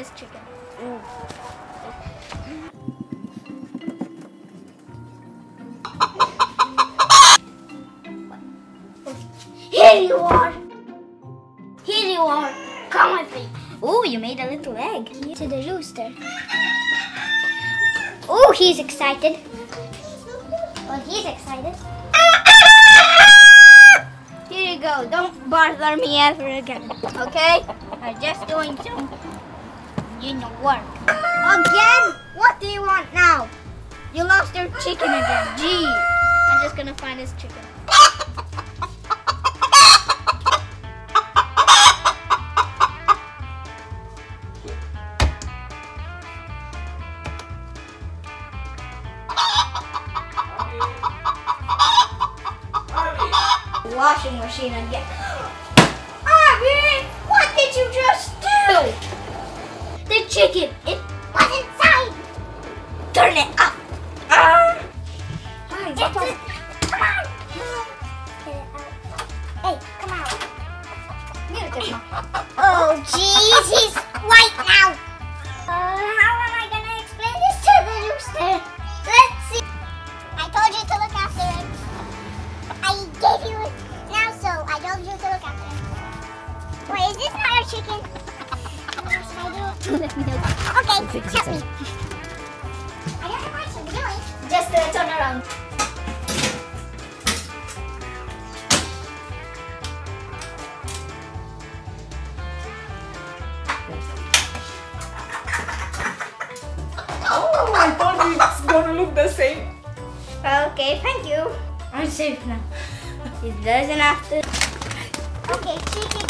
his chicken. Here you are! Here you are! Come with me! Oh, you made a little egg. To the rooster. Oh, he's excited. Well, he's excited. Here you go. Don't bother me ever again. Okay? I'm just doing some, work. Again? What do you want now? You lost your chicken again. Gee. I'm just gonna find his chicken. Washing machine again. Abby, what did you just do? The chicken, it was inside. Turn it up. Hi, come on. Come on. Get it out. Hey, come out. Oh, jeez, he's white now. How am I gonna explain this to the rooster? Let's see. I told you to look after him. I gave you it now, so I told you to look after him. Wait, is this not our chicken? What should I do? Okay, help me. I don't know what I'm doing. Just turn around. Oh, I thought it's gonna look the same. Okay, thank you. I'm safe now. It doesn't have to. Okay, chicken.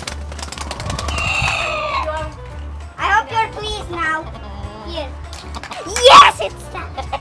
I hope you're pleased now. Here. Yes, it's done.